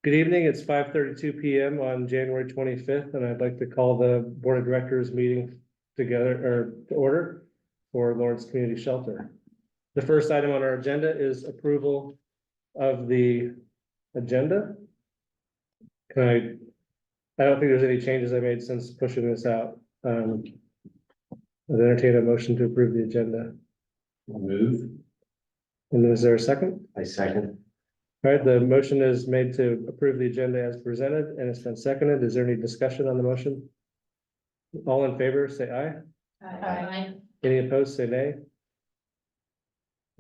Good evening, it's 5:32 PM on January 25th, and I'd like to call the Board of Directors meeting together, or to order for Lawrence Community Shelter. The first item on our agenda is approval of the agenda. I don't think there's any changes I made since pushing this out. I'd entertain a motion to approve the agenda. I'll move. And is there a second? I second. All right, the motion is made to approve the agenda as presented, and it's been seconded. Is there any discussion on the motion? All in favor, say aye. Aye. Any opposed, say nay.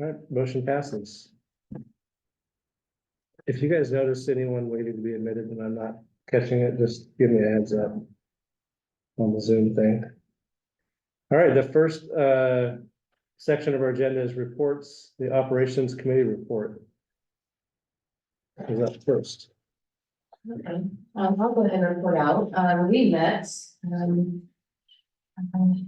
All right, motion passes. If you guys notice anyone waiting to be admitted and I'm not catching it, just give me a heads up on the Zoom thing. All right, the first section of our agenda is reports, the Operations Committee report. Is that first? Okay, I'll go ahead and report out. We met the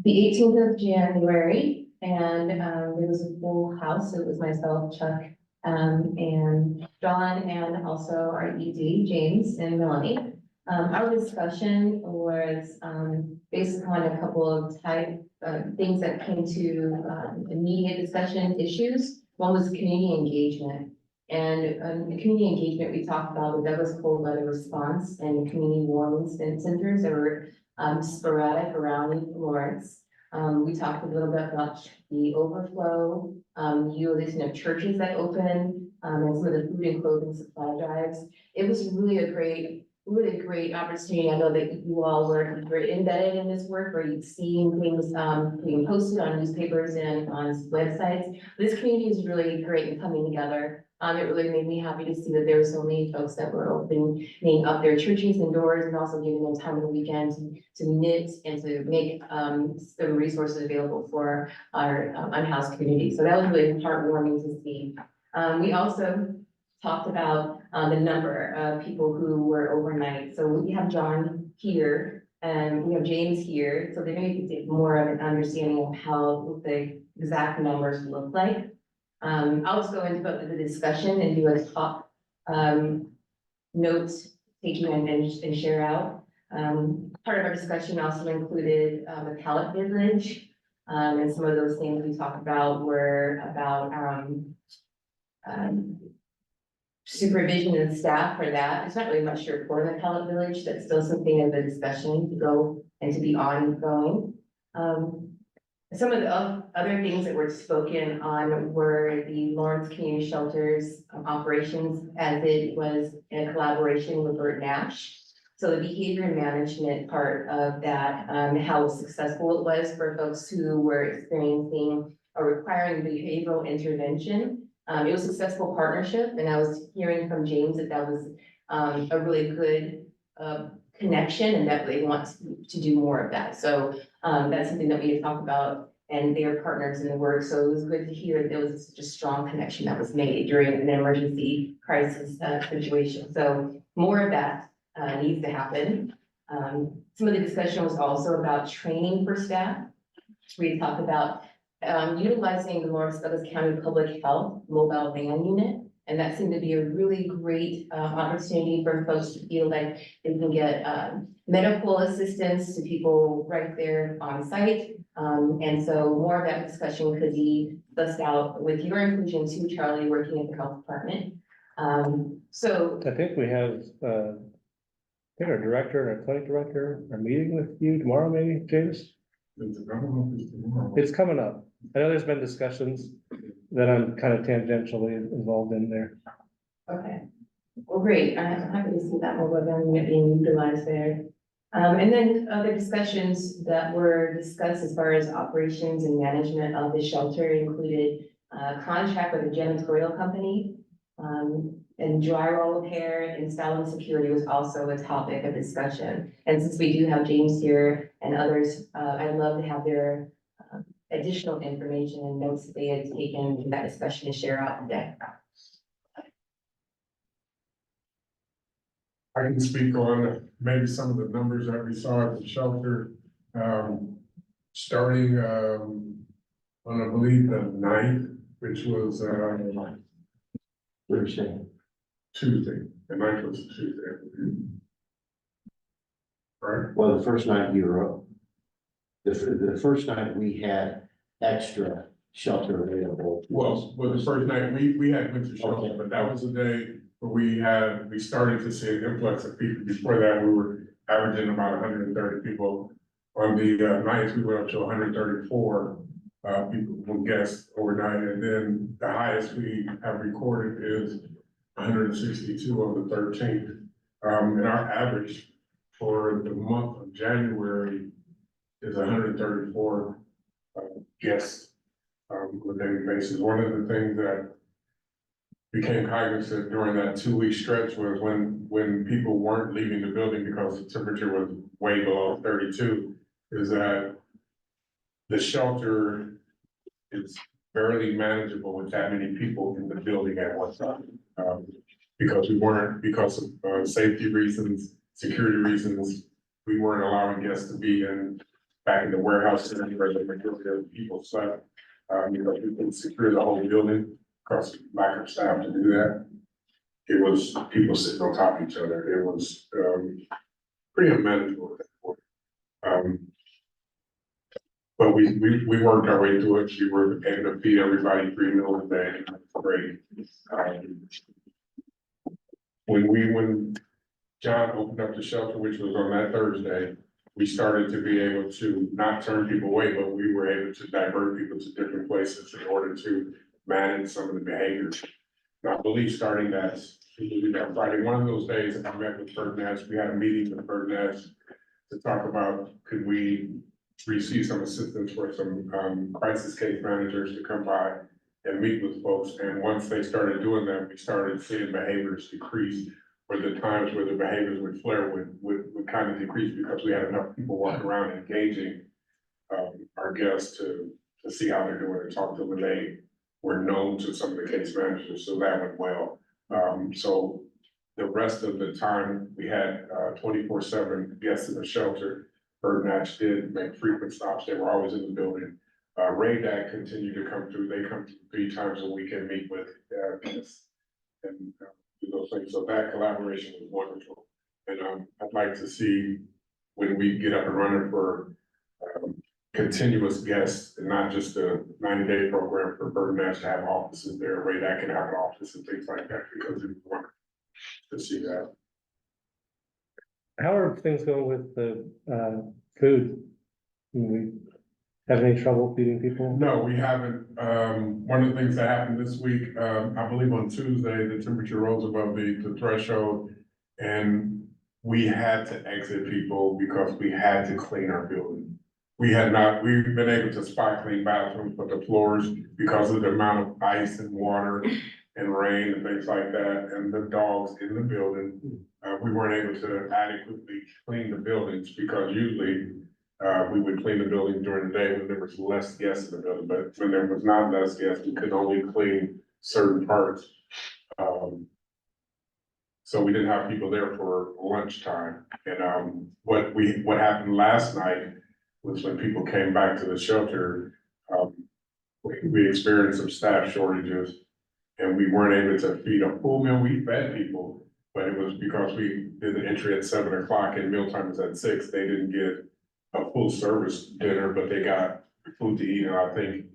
18th of January, and it was a full house. It was myself, Chuck, and John, and also our ED, James and Melanie. Our discussion was based upon a couple of things that came to immediate discussion issues. One was community engagement. And in community engagement, we talked about the Douglas Cold Weather response and community warming centers that were sporadic around Lawrence. We talked a little bit about the overflow, utilization of churches that open, and some of the food and clothing supply drives. It was really a great opportunity. I know that you all were embedded in this work, where you've seen things being posted on newspapers and on websites. This community is really great in coming together. It really made me happy to see that there were so many folks that were opening up their churches and doors, and also giving them time on the weekend to knit and to make some resources available for our unhoused community. So that was really heartwarming to see. We also talked about the number of people who were overnight. So we have John here and we have James here. So they maybe get more of an understanding of how the exact numbers look like. I'll just go into the discussion and do a top note taking and share out. Part of our discussion also included the pallet village. And some of those things we talked about were about supervision and staff for that. It's not really much to report on the pallet village. That's still something of a discussion to go and to be ongoing. Some of the other things that were spoken on were the Lawrence Community Shelters operations, as it was in collaboration with Bert Nash. So the behavior management part of that, how successful it was for folks who were experiencing or requiring behavioral intervention. It was a successful partnership, and I was hearing from James that was a really good connection, and that they want to do more of that. So that's something that we had talked about, and they are partners in the work. So it was good to hear that there was such a strong connection that was made during an emergency crisis situation. So more of that needs to happen. Some of the discussion was also about training for staff. We talked about utilizing the Lawrence Douglas County Public Health mobile van unit. And that seemed to be a really great opportunity for folks to feel like they can get medical assistance to people right there on site. And so more of that discussion could be sussed out with your inclusion too, Charlie, working at the health department. So I think we have, I think our director and our clinic director are meeting with you tomorrow, maybe, James? It's coming up. I know there's been discussions that I'm kind of tangentially involved in there. okay, well, great. I'm happy to see that mobile van unit being utilized there. And then other discussions that were discussed as far as operations and management of the shelter included contract with a janitorial company, and drywall repair and installing security was also a topic of discussion. And since we do have James here and others, I'd love to have their additional information and notes that they had taken in that discussion to share out today. I can speak on maybe some of the numbers that we saw at the shelter, starting on, I believe, the 9th, which was Tuesday. The ninth was the Tuesday. Right? Well, the first night you were up. The first night we had extra shelter available. Well, the first night, we had winter shelter, Okay. but that was the day where we started to see an influx of people. Before that, we were averaging about hundred and thirty people. On the nights, we went up to hundred and 34 people from guests overnight, and then the highest we have recorded is 162 on the 13th. And our average for the month of January is 134 guests on a daily basis. One of the things that became cognizant during that 2-week stretch was when people weren't leaving the building because the temperature was way below 32, is that the shelter is barely manageable with that many people in the building at one time. Because because of safety reasons, security reasons, we weren't allowing guests to be back in the warehouse where the majority of the people slept. Because we couldn't secure the whole building because of lack of staff to do that. It was people sitting on top of each other. It was pretty unmanageable at that point. But we worked our way through it. We were able to feed everybody 3 meals a day. It was great. When John opened up the shelter, which was on that Thursday, we started to be able to not turn people away, but we were able to divert people to different places in order to manage some of the behaviors. And I believe starting that Friday, one of those days, I met with Bert Nash. We had a meeting with Bert Nash to talk about, could we receive some assistance for some crisis case managers to come by and meet with folks. And once they started doing that, we started seeing behaviors decrease, or the times where the behaviors would flare would kind of decrease because we had enough people walking around engaging our guests to see how they're doing and talk to them. And they were known to some of the case managers, so that went well. So the rest of the time, we had 24/7 guests in the shelter. Bird Natch did make frequent stops. They were always in the building. Ray Dad continued to come through. They come through 3 times a week and meet with guests and do those things. So that collaboration was wonderful. And I'd like to see when we get up and running for continuous guests and not just a 90-day program for Bird Natch to have offices there. Ray Dad can have an office and things like that because it was wonderful to see that. How are things going with the food? Do we have any trouble feeding people? No, we haven't. One of the things that happened this week, I believe on Tuesday, the temperature rose above the threshold. And we had to exit people because we had to clean our building. We've been able to spot clean bathrooms, but the floors, because of the amount of ice and water and rain and things like that, and the dogs in the building, we weren't able to adequately clean the buildings because usually we would clean the building during the day when there was less guests in the building, but when there was not less guests, we could only clean certain parts. So we didn't have people there for lunchtime. And what happened last night was when people came back to the shelter, we experienced some staff shortages and we weren't able to feed a full meal. We fed people, but it was because we did the entry at 7 o'clock and mealtime was at 6. They didn't get a full service dinner, but they got food to eat. And I think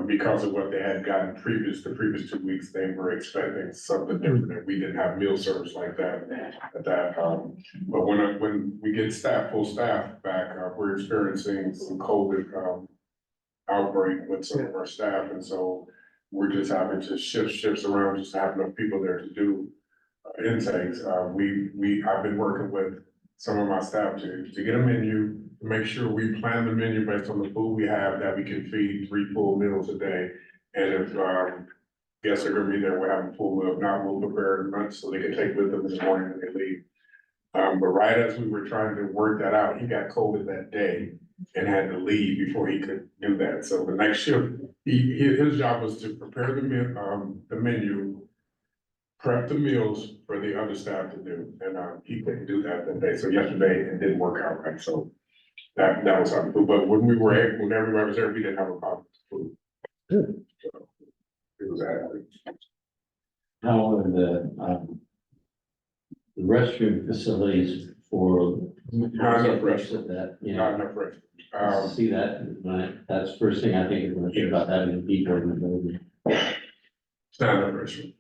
because of what they had gotten the previous 2 weeks, they were expecting something different, and we didn't have meal service like that at that. But when we get full staff back, we're experiencing some COVID outbreak with some of our staff, and so we're just having to shift shifts around just to have enough people there to do intakes. I've been working with some of my staff to get a menu, to make sure we plan the menu based on the food we have, that we can feed 3 full meals a day. And if guests are gonna be there, we're having full meal. If not, we'll prepare lunch so they can take with them in the morning when they leave. But right as we were trying to work that out, he got COVID that day and had to leave before he could do that. So the next shift, his job was to prepare the menu, prep the meals for the other staff to do, and he couldn't do that day. So yesterday it didn't work out right. So that was our food. But when everybody was there, we didn't have a problem with food. Good. So it was adequate. How are the restroom facilities for. Not enough restrooms. That, Not enough restrooms. see that, that's first thing I think is when I think about having people in the building. It's not enough restrooms.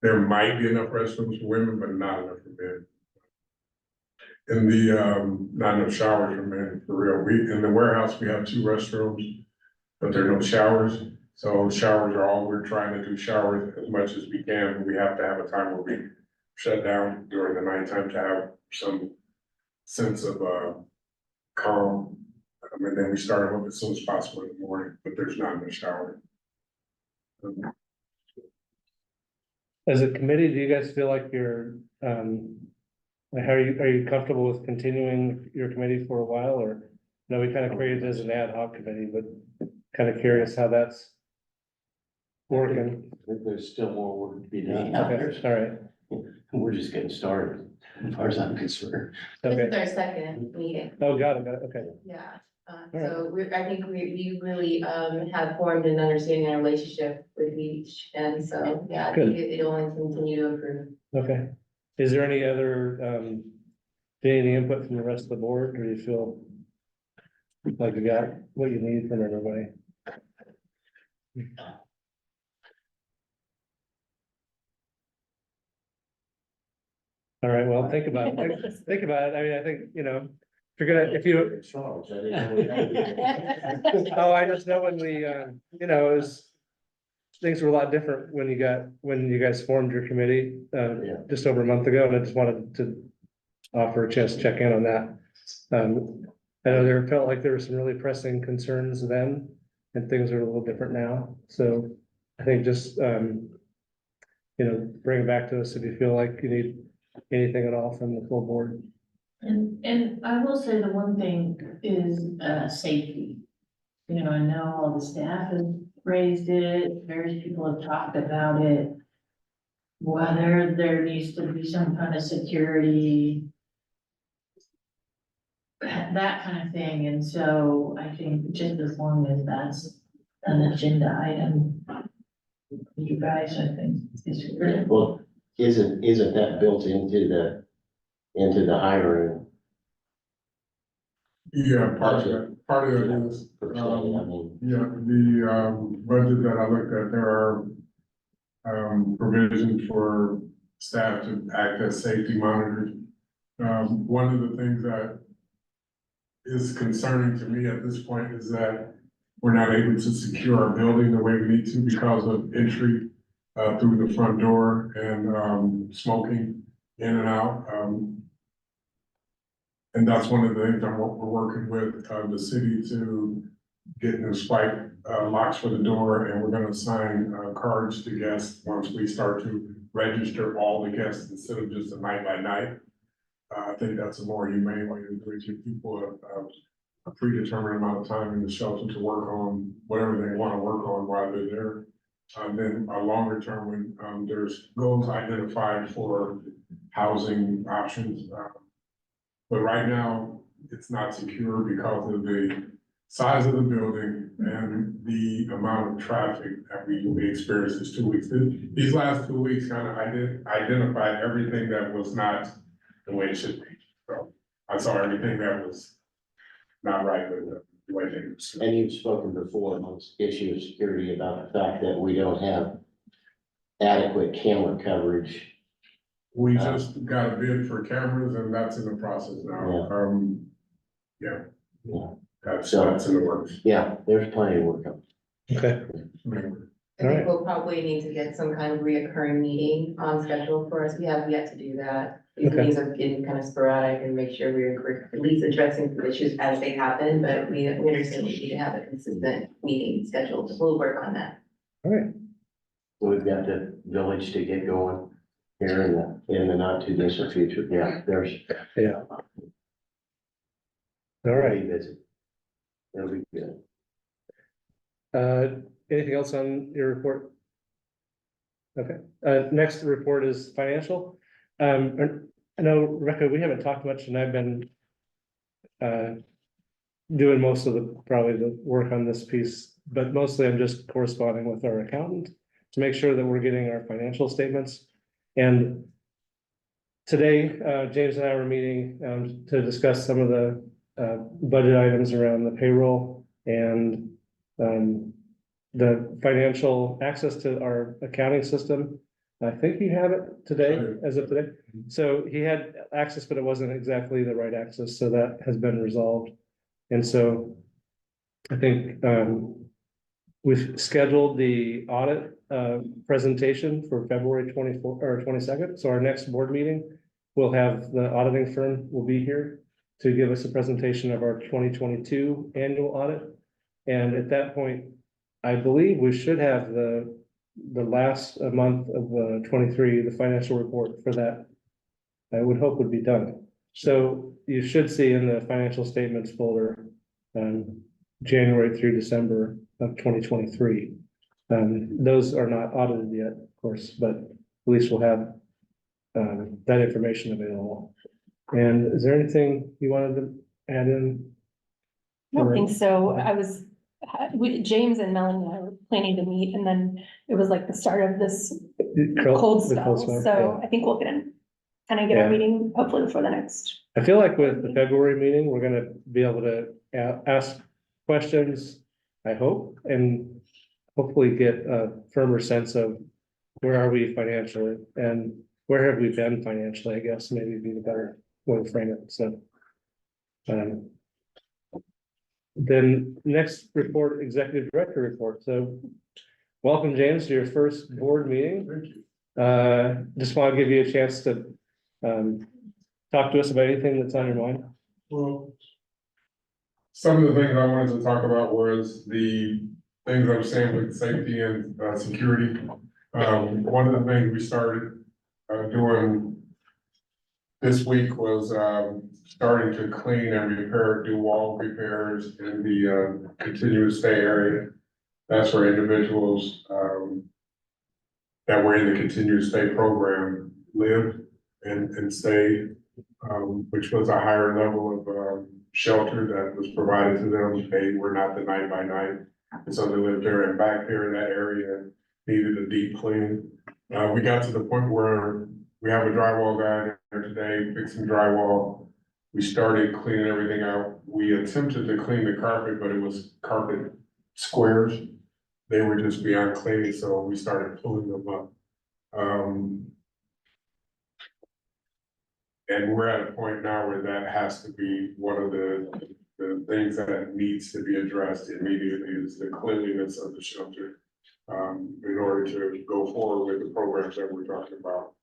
There might be enough restrooms for women, but not enough for men. In the, not enough showers for men, for real. In the warehouse, we have 2 restrooms, but there are no showers. So showers are all, we're trying to do showers as much as we can, but we have to have a time where we shut down during the nighttime to have some sense of, calm. And then we start them up as soon as possible in the morning, but there's not enough shower. As a committee, do you guys feel like you're, like, are you comfortable with continuing your committee for a while, or? No, we kind of created it as an ad hoc committee, but kind of curious how that's working. I think there's still more work to be done. Okay, all right, We're just getting started, as far as I'm concerned. This okay. is our second meeting. Oh, got it, okay. Yeah, All right. so I think we really, have formed an understanding and relationship with each, and so, yeah, I think it'll only continue to improve. Okay. Is there any other, any input from the rest of the board, or do you feel like you got what you need from everybody? All right, well, think about it. Think about it. I mean, I think, if you're gonna, if you, oh, I just know when we, it was, things were a lot different when you guys formed your committee, just over a month ago, and I just wanted to offer a chance to check in on that. I know there felt like there were some really pressing concerns then, and things are a little different now, so I think just, bring it back to us if you feel like you need anything at all from the full board. And I will say the one thing is, safety. I know all the staff has raised it, various people have talked about it. Whether there needs to be some kind of security. That kind of thing, and so I think just as long as that's an agenda item. You guys, I think is good. Well, isn't that built into the hiring? Yeah, part of it is, Per se, I mean, yeah, the, budget that I looked at, there are, provisions for staff to act as safety monitors. One of the things that is concerning to me at this point is that we're not able to secure our building the way we need to because of entry through the front door and smoking in and out. And that's one of the things we're working with the city to get new spike locks for the door, and we're gonna assign cards to guests once we start to register all the guests instead of just a night by night. I think that's a more humane way to do it, give people a predetermined amount of time in the shelter to work on whatever they want to work on while they're there. Then a longer term, when there's goals identified for housing options. But right now, it's not secure because of the size of the building and the amount of traffic that we experienced this 2 weeks. These last 2 weeks kind of identified everything that was not the way it should be. So I saw everything that was not right with the way things. and you've spoken before amongst issue of security about the fact that we don't have adequate camera coverage. We just got a bid for cameras and that's in the process now. Yeah. Yeah. That's in the works. Yeah, there's plenty of work on. Okay, I think we'll probably need to get some kind of reoccurring meeting on schedule for us. We have yet to do that. These Okay. meetings are getting kind of sporadic and make sure we're at least addressing some issues as they happen, but we understand we need to have a consistent meeting scheduled. We'll work on that. all right, We've got the village to get going here in the not too distant future. Yeah, there's. yeah. All right, Be busy. It'll be good. anything else on your report? Okay, next report is financial. I know, Rebecca, we haven't talked much and I've been doing most of probably the work on this piece, but mostly I'm just corresponding with our accountant to make sure that we're getting our financial statements And today, James and I were meeting, to discuss some of the, budget items around the payroll and, the financial access to our accounting system. I think you have it today, as of today. So he had access, but it wasn't exactly the right access, so that has been resolved. And so I think, we've scheduled the audit, presentation for February 24th or 22nd. So our next board meeting, we'll have the auditing firm will be here to give us a presentation of our 2022 annual audit. And at that point, I believe we should have the last month of 23, the financial report for that. I would hope would be done. So you should see in the financial statements folder, January through December of 2023. Those are not audited yet, of course, but at least we'll have that information available. And is there anything you wanted to add in? I don't think so. James and Melanie and I were planning to meet, and then it was like the start of this cold The spell, spell, so I think we'll get in. Kind of get Yeah. our meeting hopefully before the next. I feel like with the February meeting, we're gonna be able to ask questions, I hope, and hopefully get a firmer sense of where are we financially and where have we been financially, I guess, maybe be the better way to frame it, so. Then next report, executive director report, so welcome, James, to your first board meeting. Thank you. Just want to give you a chance to talk to us about anything that's on your mind. Well, some of the things I wanted to talk about was the things I'm saying with safety and security. One of the things we started doing this week was starting to clean and repair, do wall repairs in the continuous stay area. That's where individuals that were in the continuous stay program live and stay, which was a higher level of shelter that was provided to them. They were not the night by night. And so they lived there and back there in that area, needed a deep clean. We got to the point where we have a drywall guy there today, fixing drywall. We started cleaning everything out. We attempted to clean the carpet, but it was carpet squares. They were just beyond cleaning, so we started pulling them up. And we're at a point now where that has to be one of the things that needs to be addressed immediately is the cleanliness of the shelter. In order to go forward with the programs that we're talking about.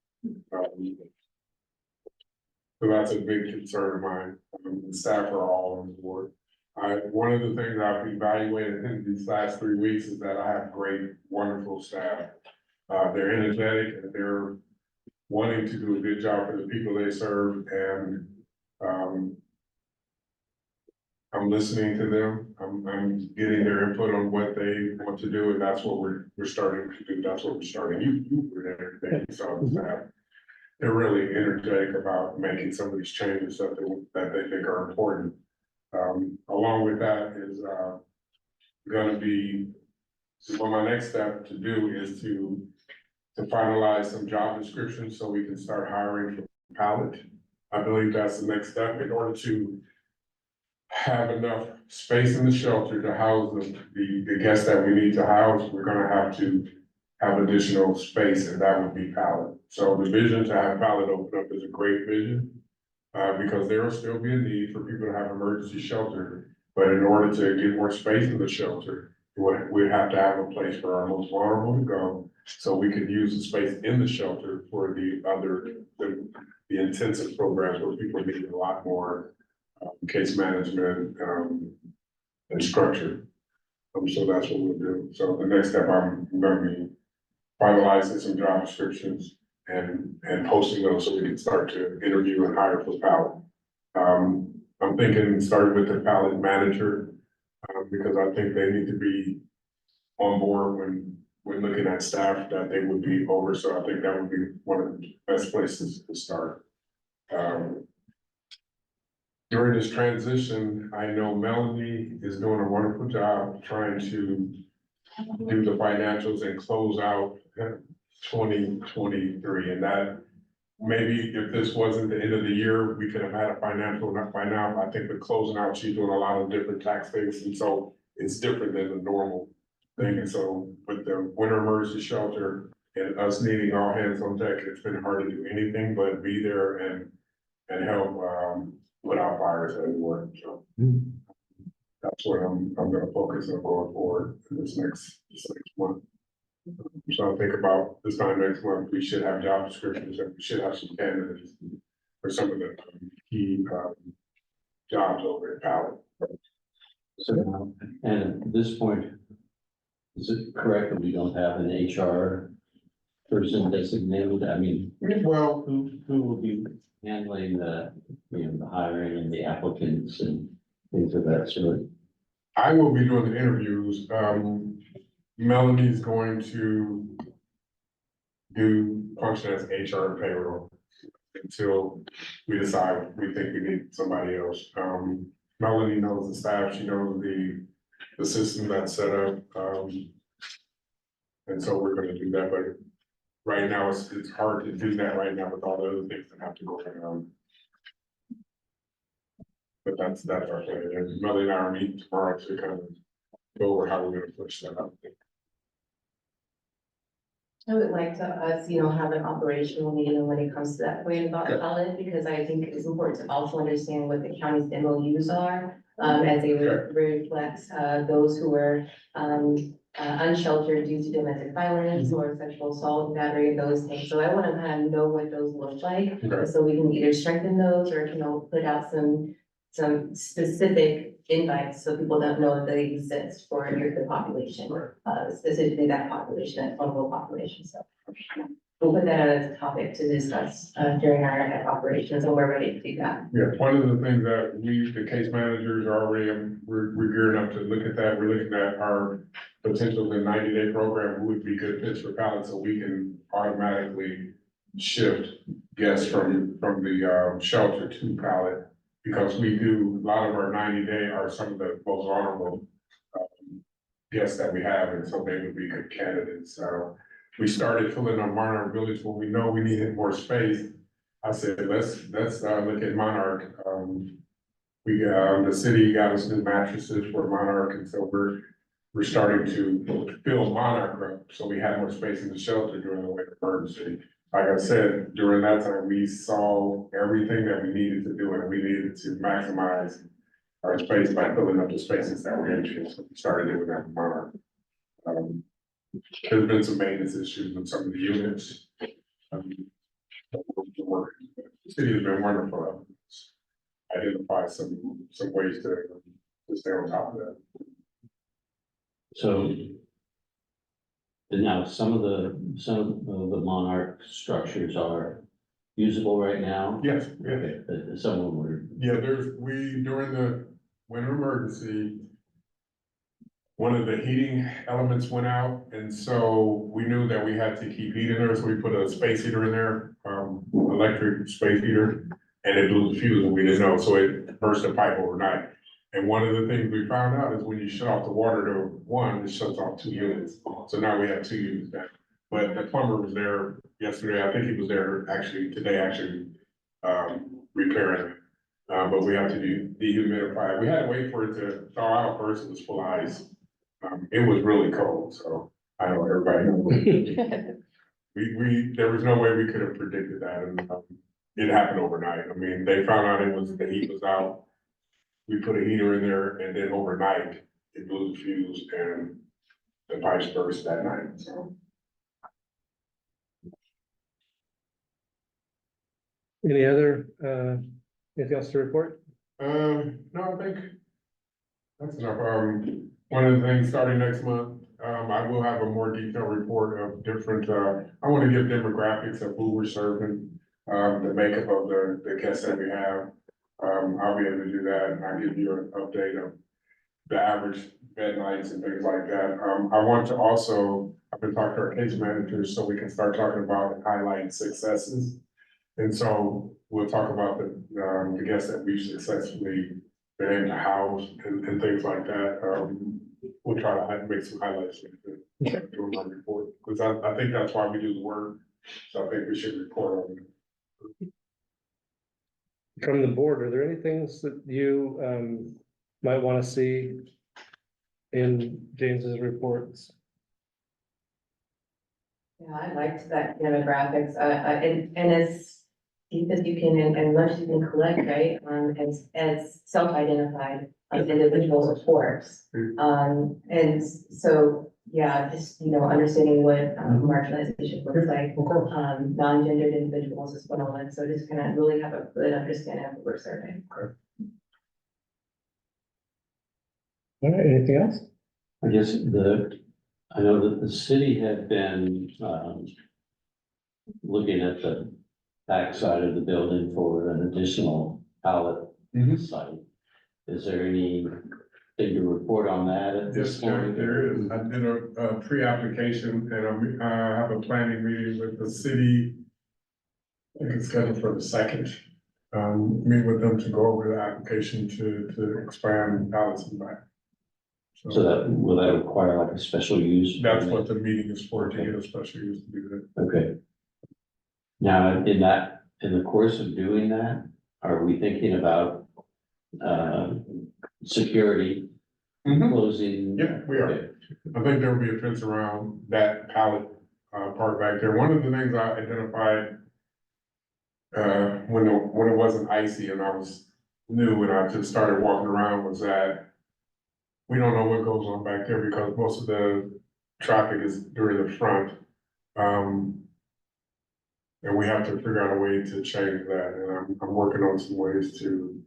So that's a big concern of mine. The staff are all on board. One of the things I've evaluated in these last 3 weeks is that I have great, wonderful staff. They're energetic and they're wanting to do a good job for the people they serve, and I'm listening to them. I'm getting their input on what they want to do, and that's what we're starting to do. That's what we're starting. You were there, everything you saw the staff. They're really energetic about making some of these changes that they think are important. Along with that is gonna be, well, my next step to do is to finalize some job descriptions so we can start hiring for pallet. I believe that's the next step in order to have enough space in the shelter to house the guests that we need to house. We're gonna have to have additional space, and that would be pallet. So the vision to have pallet open up is a great vision, because there will still be a need for people to have emergency shelter. But in order to get more space in the shelter, we'd have to have a place for our most vulnerable to go, so we could use the space in the shelter for the intensive programs where people need a lot more case management and structure. So that's what we'll do. So the next step, I'm gonna be finalizing some job descriptions and posting those so we can start to interview and hire for pallet. I'm thinking starting with the pallet manager, because I think they need to be on board when looking at staff that they would be over. So I think that would be one of the best places to start. During this transition, I know Melanie is doing a wonderful job trying to do the financials and close out 2023, and that maybe if this wasn't the end of the year, we could have had a financial enough by now. I think with closing out, she's doing a lot of different tax things, and so it's different than the normal thing. And so with the winter emergency shelter and us needing all hands on deck, it's been hard to do anything but be there and help, put out fires everywhere. So that's what I'm gonna focus on going forward in this next month. So I think about this time next month, we should have job descriptions and we should have some candidates for some of the key, jobs over at Pallet. So now, and at this point, is it correct that we don't have an HR person designated? I mean, Well, who will be handling the, the hiring and the applicants and things of that sort? I will be doing the interviews. Melanie's going to function as HR and payroll until we decide we think we need somebody else. Melanie knows the staff, she knows the system that's set up. And so we're gonna do that, but right now it's hard to do that right now with all the other things that have to go around. But that's our plan. And Melanie and I are meeting tomorrow to kind of go over how we're gonna push that up. I would like to us, have an operational meeting when it comes to that point about Pallet, because I think it's important to also understand what the county's MOUs are. As they reflect, those who are, unsheltered due to domestic violence or sexual assault, battery, those things. So I want to kind of know what those look like. Okay. So we can either strengthen those or, put out some specific invites so people don't know that they exist for the population, specifically that population, that vulnerable population. So we'll put that as a topic to discuss during our operations, and we're ready to do that. Yeah, one of the things that the case managers are already, we're gearing up to look at that. We're looking at our potential in 90-day program, who would be good fits for Pallet, so we can automatically shift guests from the shelter to Pallet. Because we do, a lot of our 90-day are some of the most vulnerable guests that we have, and so they would be good candidates. So we started filling up Monarch Village when we know we needed more space. I said, let's look at Monarch. The city got us new mattresses for Monarch, and so we're starting to fill Monarch up, so we had more space in the shelter during the winter emergency. Like I said, during that time, we saw everything that we needed to do, and we needed to maximize our space by filling up the spaces that were empty. So we started doing that with Monarch. There's been some maintenance issues with some of the units. The city has been wonderful. Identify some ways to stay on top of that. So and now some of the Monarch structures are usable right now? Yes, yeah. Okay, but some of them were. Yeah, during the winter emergency, one of the heating elements went out, and so we knew that we had to keep heating there, so we put a space heater in there, electric space heater, and it blew the fuse, and we didn't know, so it burst the pipe overnight. And one of the things we found out is when you shut off the water to one, it shuts off 2 units. So now we have 2 units down. But the plumber was there yesterday. I think he was there today, repairing it. But we have to dehumidify. We had to wait for it to thaw out first. It was full of ice. It was really cold, so I know everybody knows. There was no way we could have predicted that, and it happened overnight. I mean, they found out the heat was out. We put a heater in there, and then overnight, it blew the fuse, and the pipes burst that night, so. Any other, anything else to report? No, I think that's enough. One of the things starting next month, I will have a more detailed report of different, I want to give demographics of who we're serving, the makeup of the guests that we have. I'll be able to do that, and I'll give you an update of the average bed nights and things like that. I want to also, I've been talking to our case managers so we can start talking about and highlighting successes. And so we'll talk about the guests that we've successfully been able to house and things like that. we'll try to make some highlights during my report, because I think that's why we do the work. So I think we should report on it. From the board, are there any things that you might want to see in James's reports? Yeah, I liked that demographics, and as deep as you can and much you can collect, right, as self-identified individuals or force. And so, yeah, just, understanding what marginalization looks like, non-gendered individuals as well, and so just kind of really have a good understanding of what we're serving. All right, anything else? I guess I know that the city had been, looking at the backside of the building for an additional pallet site. Is there anything to report on that at this Yes, point? there is. I did a pre-application and I have a planning meeting with the city. I think it's scheduled for the 2nd. Meet with them to go over the application to expand pallets and back. So will that require like a special use? That's what the meeting is for, to get a special use to do that. Okay. Now, in the course of doing that, are we thinking about, security closing? Yeah, we are. Okay. I think there will be a fence around that pallet, part back there. One of the things I identified, when it wasn't icy and I was new and I just started walking around was that we don't know what goes on back there because most of the traffic is during the front. And we have to figure out a way to change that, and I'm working on some ways to,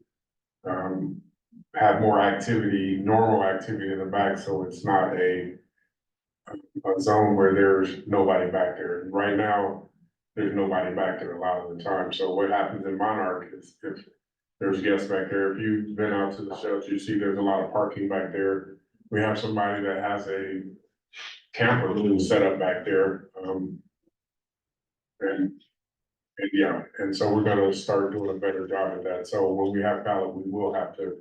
have more activity, normal activity in the back, so it's not a zone where there's nobody back there. Right now, there's nobody back there a lot of the time, so what happens in Monarch is if there's guests back there, if you've been out to the shelter, you see there's a lot of parking back there. We have somebody that has a camper set up back there, and so we're gonna start doing a better job at that. So when we have pallet, we will have to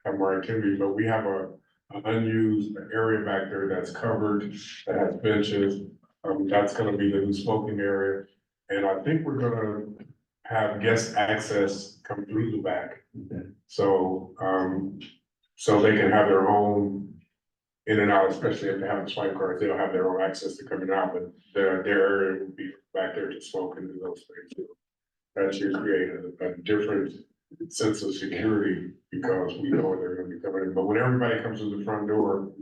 have more activity, but we have an unused area back there that's covered, that has benches. That's gonna be the new smoking area. And I think we're gonna have guest access come through the back. Okay. So, so they can have their own in and out, especially if they have the swipe cards, they'll have their own access to coming out, but their area will be back there to smoke and do those things. That should create a different sense of security because we know they're gonna be coming in. But when everybody comes to the front door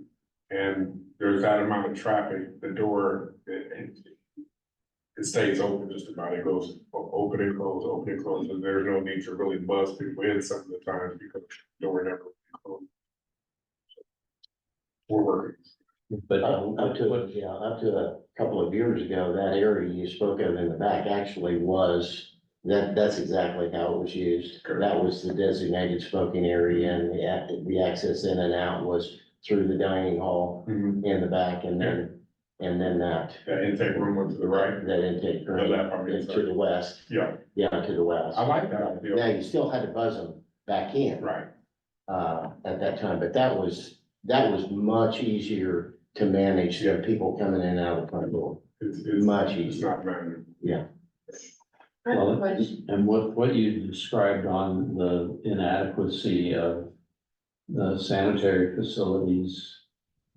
and there's that amount of traffic, the door, it stays open just about. It goes open and close, and there's no need to really buzz people in some of the times because the door never closed. We're working. But, Up to a couple of years ago, that area you spoke of in the back actually was, that's exactly how it was used. Correct. That was the designated smoking area, and the access in and out was through the dining hall in the back, and then that intake room went to the right. that intake The left, I room mean, to the west. Yeah, To the west. I like that idea. Now, you still had to buzz them back in. Right. At that time, but that was much easier to manage than people coming in and out of the front door. It's Much It's easier. not manual. Yeah. I have a well, question. and what you described on the inadequacy of the sanitary facilities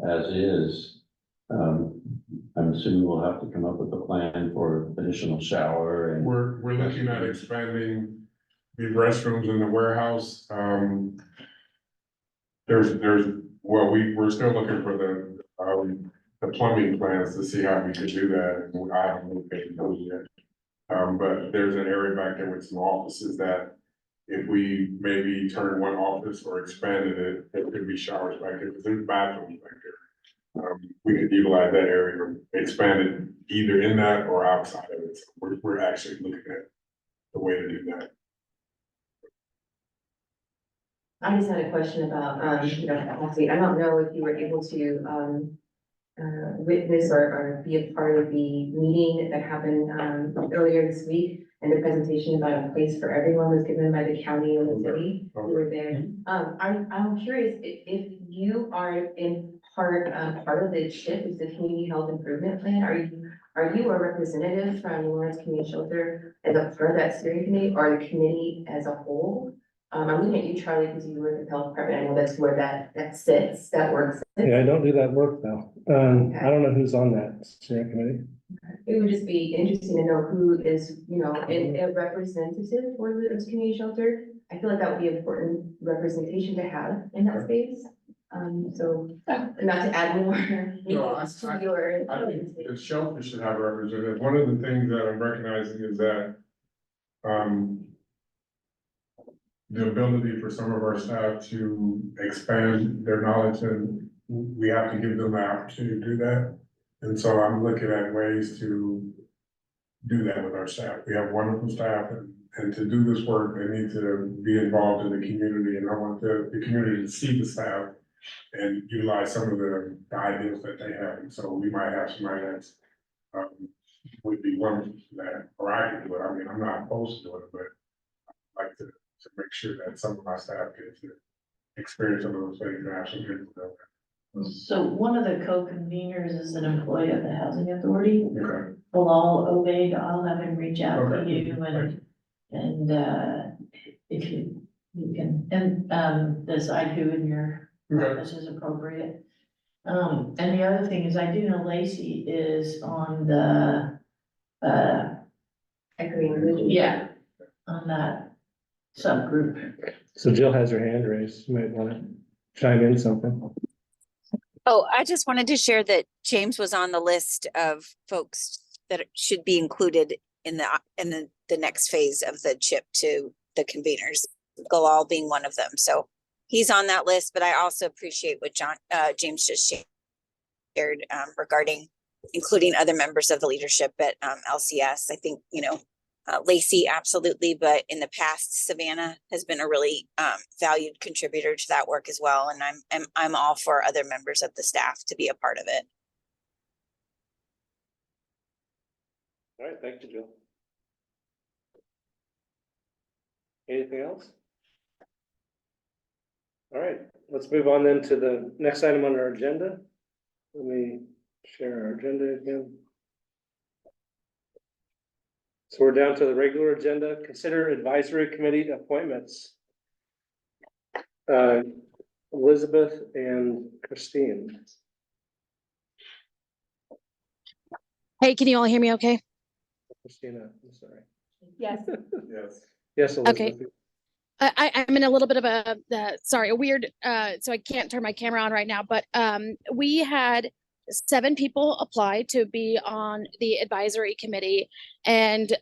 as is, I'm assuming we'll have to come up with a plan for additional shower and. We're looking at expanding the restrooms in the warehouse. We're still looking for the plumbing plans to see how we could do that, and I haven't looked at those yet. But there's an area back there with some offices that if we maybe turn one office or expanded it, there could be showers back there, because there's bathrooms back there. We could utilize that area, or expand it either in that or outside of it. So we're actually looking at the way to do that. I just had a question about, capacity. I don't know if you were able to, witness or be a part of the meeting that happened, earlier this week. And the presentation about a place for everyone was given by the county and the city. We were there. I'm curious if you are in part of the CHIP is the Community Health Improvement Plan. Are you a representative from Lawrence Community Shelter as a part of that steering committee or the committee as a whole? I'm looking at you, Charlie, because you work with the health department. I know that's where that sits, that works. Yeah, I don't do that work though. I don't know who's on that steering committee. It would just be interesting to know who is, a representative for the community shelter. I feel like that would be important representation to have in that space. So not to add more. No, to your. I think the shelter should have a representative. One of the things that I'm recognizing is that, the ability for some of our staff to expand their knowledge, and we have to give them the opportunity to do that. And so I'm looking at ways to do that with our staff. We have wonderful staff, and to do this work, they need to be involved in the community, and I want the community to see the staff and utilize some of the ideas that they have. And so we might have somebody that's, would be wonderful for that, or I can do it. I mean, I'm not opposed to doing it, but I'd like to make sure that some of my staff gets to experience some of those things and have some good. So one of the co-conveners is an employee of the Housing Authority. Okay. Bilal Obaid, I'll have him reach out to Okay. you and if you can, and decide who in your Okay. office is appropriate. And the other thing is, I do know Lacey is on the, Agreeing. yeah, on that subgroup. So Jill has her hand raised. You might want to chime in something. Oh, I just wanted to share that James was on the list of folks that should be included in the next phase of the CHIP to the conveners, Galal being one of them. So he's on that list, but I also appreciate what James just shared regarding including other members of the leadership at LCS. I think, Lacey, absolutely, but in the past, Savannah has been a really valued contributor to that work as well, and I'm all for other members of the staff to be a part of it. All right, thank you, Jill. Anything else? All right, let's move on then to the next item on our agenda. Let me share our agenda again. So we're down to the regular agenda. Consider advisory committee appointments. Elizabeth and Christine. Hey, can you all hear me okay? Christina, I'm sorry. Yes. Yes. Yes, Elizabeth. I'm in a little bit of a weird, so I can't turn my camera on right now, but we had 7 people apply to be on the advisory committee. And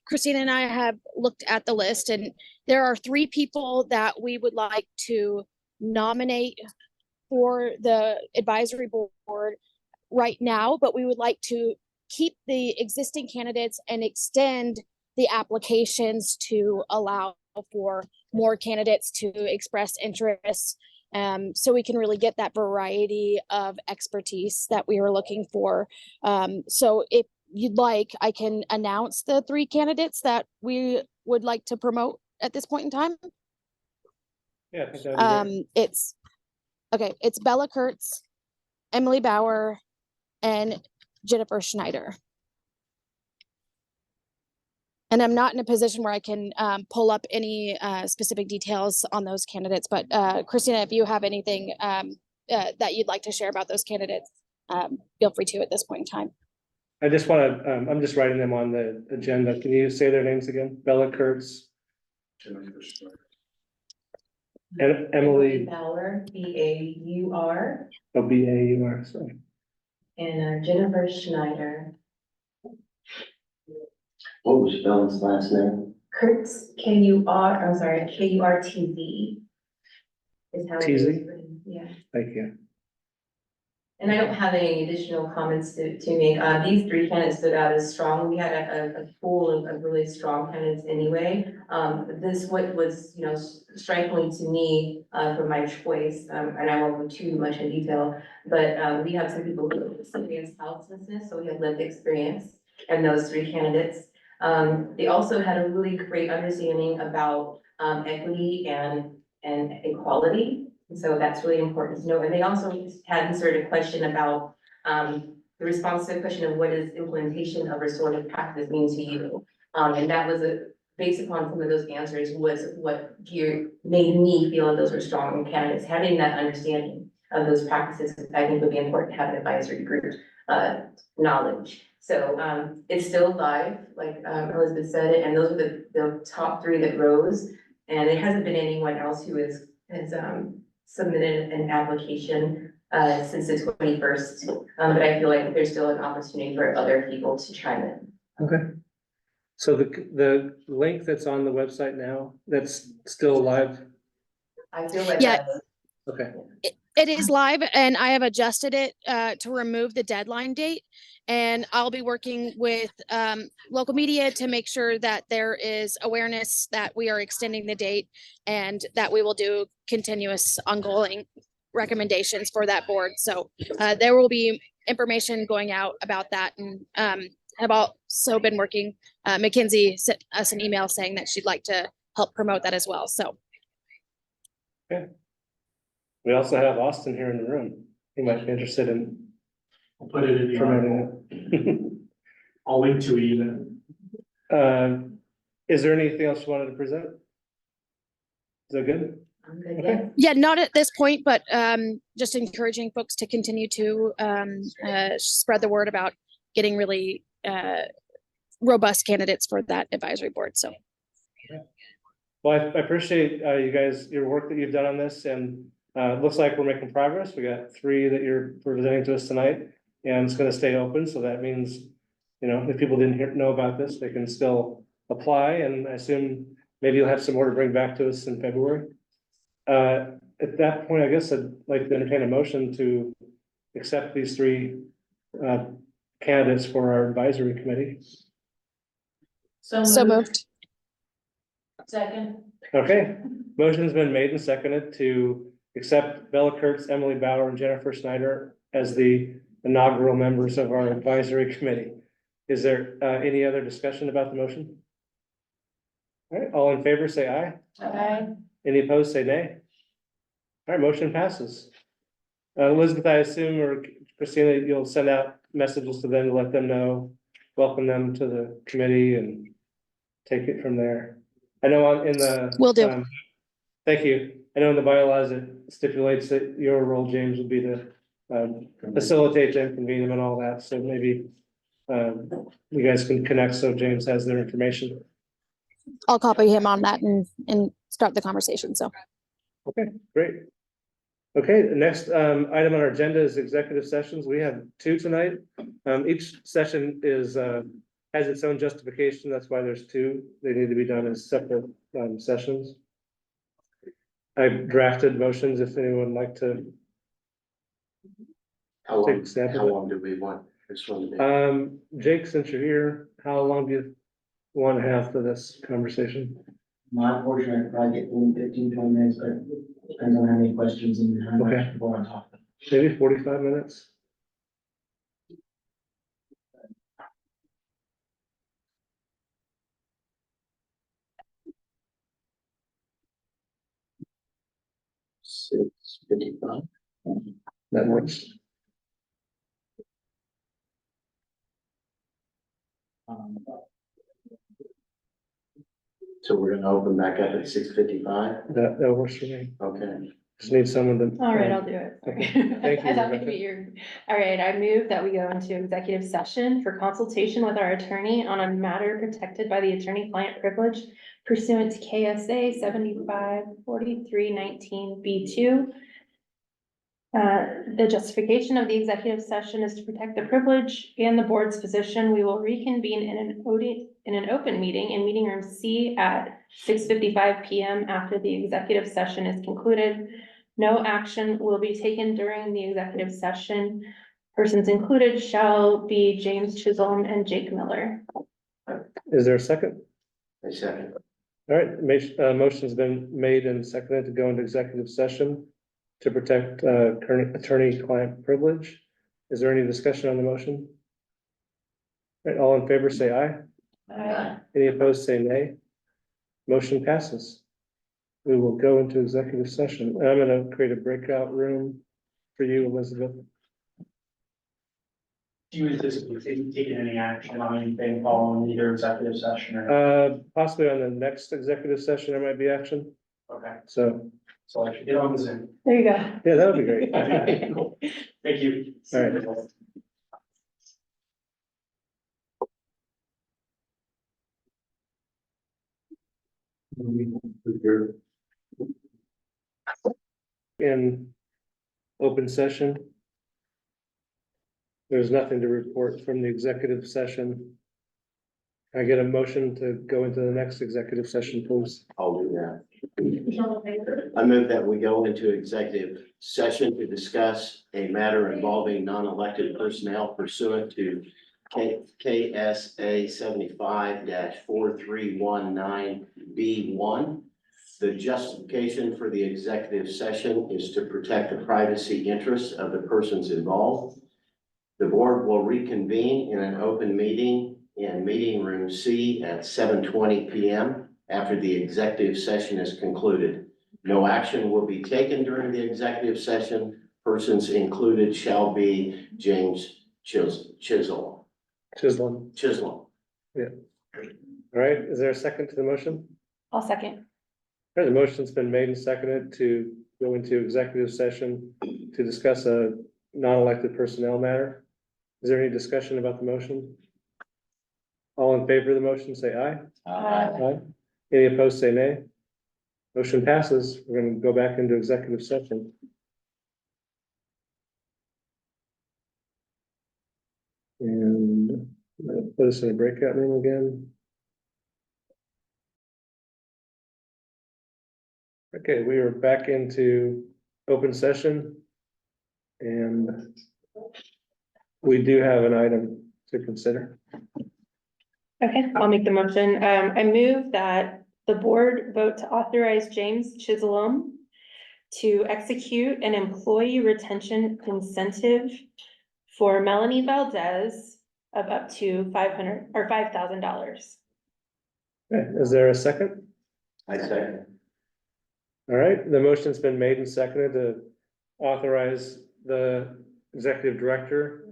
Christina and I have looked at the list, and there are 3 people that we would like to nominate for the advisory board right now, but we would like to keep the existing candidates and extend the applications to allow for more candidates to express interest. So we can really get that variety of expertise that we were looking for. So if you'd like, I can announce the 3 candidates that we would like to promote at this point in time. Yeah, I think that'd be great. It's Bella Kurtz, Emily Bauer, and Jennifer Schneider. And I'm not in a position where I can pull up any specific details on those candidates, but Christina, if you have anything that you'd like to share about those candidates, feel free to at this point in time. I just want to, I'm just writing them on the agenda. Can you say their names again? Bella Kurtz and Emily. Bauer, B-A-U-R, Oh, B-A-U-R, sorry. and Jennifer Schneider. What was Bella's last name? Kurtz, K-U-R, I'm sorry, K-U-R-T-Z. Is how it is TZ? written, yeah. Thank you. And I don't have any additional comments to make. These 3 candidates stood out as strong. We had a pool of really strong candidates anyway. This what was, strikingly to me for my choice, and I won't go too much in detail, but we have some people who have experienced houselessness, so we have lived experience in those 3 candidates. They also had a really great understanding about equity and equality. And so that's really important to know. And they also had inserted a question about, the response to the question of what does implementation of restorative practice mean to you? And that was based upon some of those answers was what made me feel that those were strong candidates. Having that understanding of those practices, I think would be important to have an advisory group, knowledge. So, it's still live, like, Elizabeth said, and those are the top 3 that rose. And there hasn't been anyone else who has submitted an application since the 21st. But I feel like there's still an opportunity for other people to chime in. Okay. So the link that's on the website now, that's still live? I feel like. Yeah. Okay, It is live and I have adjusted it to remove the deadline date. And I'll be working with local media to make sure that there is awareness that we are extending the date and that we will do continuous ongoing recommendations for that board. So there will be information going out about that. And have also been working, Mackenzie sent us an email saying that she'd like to help promote that as well. So. we also have Austin here in the room. He might be interested in I'll put it in the article. promoting I'll link to it even. it. Is there anything else you wanted to present? Is that good? I'm good, Okay. yeah. Yeah, not at this point, but just encouraging folks to continue to spread the word about getting really robust candidates for that advisory board. So. Well, I appreciate you guys, your work that you've done on this, and it looks like we're making progress. We got 3 that you're presenting to us tonight, and it's gonna stay open, so that means, you know, if people didn't know about this, they can still apply, and I assume maybe you'll have some more to bring back to us in February. At that point, I guess I'd like to entertain a motion to accept these 3 candidates for our advisory committee. So moved. Second. Okay, motion's been made and seconded to accept Bella Kurtz, Emily Bauer, and Jennifer Snyder as the inaugural members of our advisory committee. Is there any other discussion about the motion? All right, all in favor, say aye. Aye. Any opposed, say nay. All right, motion passes. Elizabeth, I assume, or Christina, you'll send out messages to them to let them know, welcome them to the committee and take it from there. I know in the. Will do. Thank you. I know in the bylaws it stipulates that your role, James, would be to facilitate them, convene them and all that, so maybe you guys can connect so James has their information. I'll copy him on that and start the conversation. So. Okay, great. Okay, the next item on our agenda is executive sessions. We have 2 tonight. Each session is has its own justification. That's why there's 2. They need to be done as separate sessions. I've drafted motions if anyone would like to How take long, a stab at how it. long do we want this one to be? Jake, since you're here, how long do you want to have for this conversation? My portion, I could probably get in 15, 20 minutes, but depends on how many questions and how much Okay. people want to talk. Maybe 45 minutes? $6:55. That works. So we're gonna open back up at 6:55? That works for me. Okay. Just need someone to. All right, I'll do it. Okay, thank you, I thought Rebecca. maybe you're, all right, I move that we go into executive session for consultation with our attorney on a matter protected by the attorney-client privilege pursuant to KSA 754319B2. The justification of the executive session is to protect the privilege and the board's position. We will reconvene in an open meeting in meeting room C at 6:55 PM after the executive session is concluded. No action will be taken during the executive session. Persons included shall be James Chisholm and Jake Miller. Is there a second? A second. All right, motion's been made and seconded to go into executive session to protect current attorney-client privilege. Is there any discussion on the motion? All right, all in favor, say aye. Aye. Any opposed, say nay. Motion passes. we will go into executive session. I'm gonna create a breakout room for you, Elizabeth. Do you anticipate taking any action on anything following either executive session or? Possibly on the next executive session, there might be action, Okay, so, so I should get on the Zoom. There you go. yeah, that would be great. Okay, cool. Thank you. All right. In open session. There's nothing to report from the executive session. I get a motion to go into the next executive session, please. I'll do that. I move that we go into executive session to discuss a matter involving non-elected personnel pursuant to KSA 75-4319B1. The justification for the executive session is to protect the privacy interests of the persons involved. The board will reconvene in an open meeting in meeting room C at 7:20 p.m. after the executive session is concluded. No action will be taken during the executive session. Persons included shall be James Chisholm. Chisholm. Chisholm. All right, is there a second to the motion? I'll second. All right, the motion's been made and seconded to go into executive session to discuss a non-elected personnel matter. Is there any discussion about the motion? All in favor of the motion, say aye. Aye. Any opposed, say nay. Motion passes. We're gonna go back into executive session. And I'm gonna put us in a breakout room again. Okay, we are back into open session. And we do have an item to consider. Okay, I'll make the motion. I move that the board vote to authorize James Chisholm to execute an employee retention incentive for Melanie Valdez of up to $500 or $5,000. Okay, is there a second? I second. All right, the motion's been made and seconded to authorize the executive director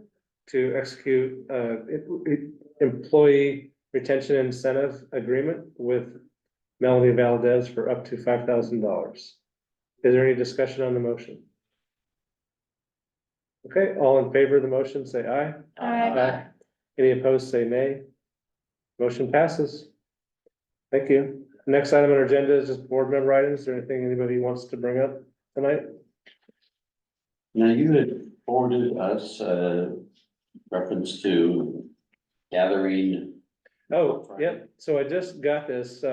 to execute employee retention incentive agreement with Melanie Valdez for up to $5,000. Is there any discussion on the motion? Okay, all in favor of the motion, say aye. Aye. Any opposed, say nay. Motion passes. Thank you. Next item on our agenda is just board member items. Is there anything anybody wants to bring up tonight? Now, you had forwarded us reference to gathering. Oh, yep. So I just got this,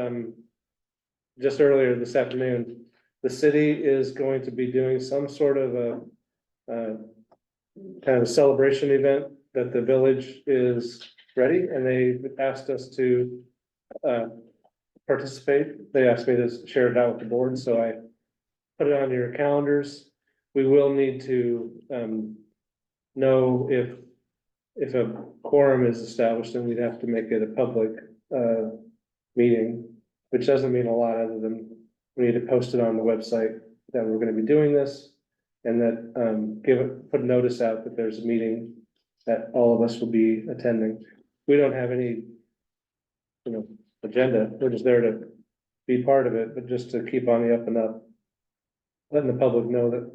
just earlier this afternoon. The city is going to be doing some sort of a, kind of celebration event that the village is ready, and they asked us to, participate. They asked me to share it out with the board, so I put it on your calendars. We will need to, know if a quorum is established, then we'd have to make it a public, meeting, which doesn't mean a lot other than we need to post it on the website that we're gonna be doing this. And that, put notice out that there's a meeting that all of us will be attending. We don't have any, agenda. We're just there to be part of it, but just to keep on the up and up. Letting the public know that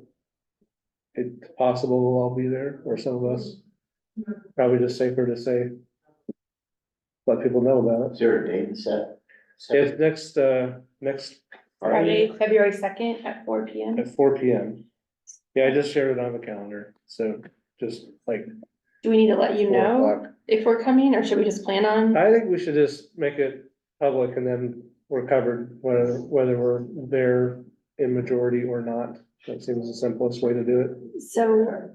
it's possible we'll all be there, or some of us. Probably just safer to say. Let people know about Is there a date set? it. It's next Friday, February 2nd at 4 p.m. at 4 p.m. Yeah, I just shared it on the calendar, so just like Do we need to let you 4 know o'clock. if we're coming, or should we just plan on? I think we should just make it public and then we're covered, whether we're there in majority or not. That seems the simplest way to do it. So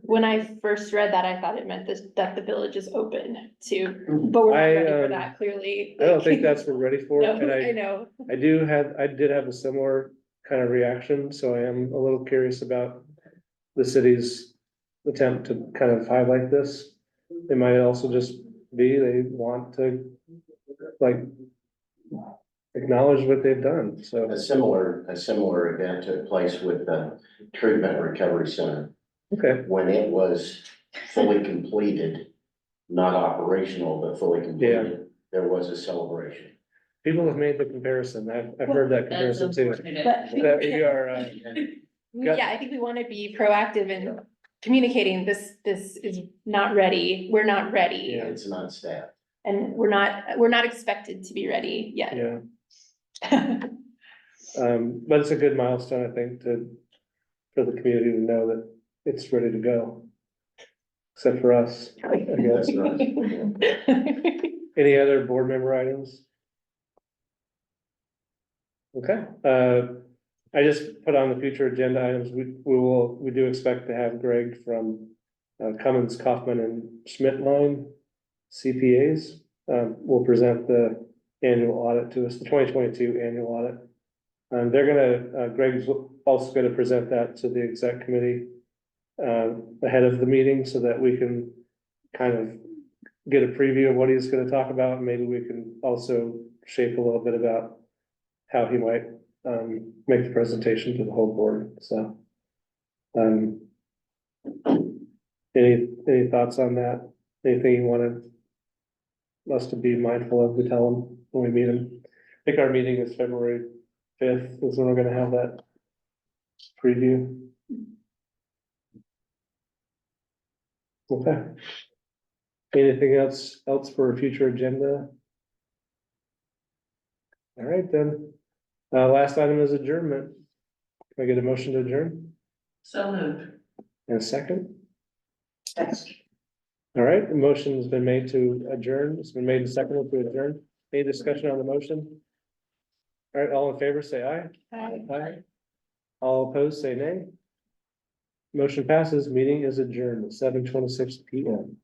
when I first read that, I thought it meant that the village is open to, but we're not ready for that, clearly. I don't think that's what we're ready for, No, and I know. I did have a similar kind of reaction, so I am a little curious about the city's attempt to kind of highlight this. It might also just be they want to, like, acknowledge what they've done, so, A similar event took place with the Treatment Recovery Center. okay, When it was fully completed, not operational, but fully completed, there was a celebration. people have made the comparison, I've heard that That's comparison too. unfortunate. That we are, Got- Yeah, I think we want to be proactive in communicating this is not ready. We're not ready. Yeah. It's not staffed. And we're not expected to be ready yet. yeah, but it's a good milestone, I think, for the community to know that it's ready to go. Except for us, I guess. That's right. Any other board member items? Okay, I just put on the future agenda items, we do expect to have Greg from Cummins, Kaufman and Schmidt line CPAs. Will present the annual audit to us, the 2022 annual audit. And they're gonna, Greg's also gonna present that to the exec committee ahead of the meeting so that we can kind of get a preview of what he's gonna talk about. Maybe we can also shape a little bit about how he might make the presentation to the whole board, so. Any thoughts on that? Anything you wanted us to be mindful of, to tell him when we meet him? I think our meeting is February 5th, is when we're gonna have that preview. Okay. Anything else for a future agenda? All right, then. Last item is adjournment. Can I get a motion to adjourn? So moved. And a second? All right, the motion has been made to adjourn. It's been made and seconded to adjourn. Any discussion on the motion? All right, all in favor, say aye. Aye. All opposed, say nay. Motion passes. Meeting is adjourned at 7:26 PM.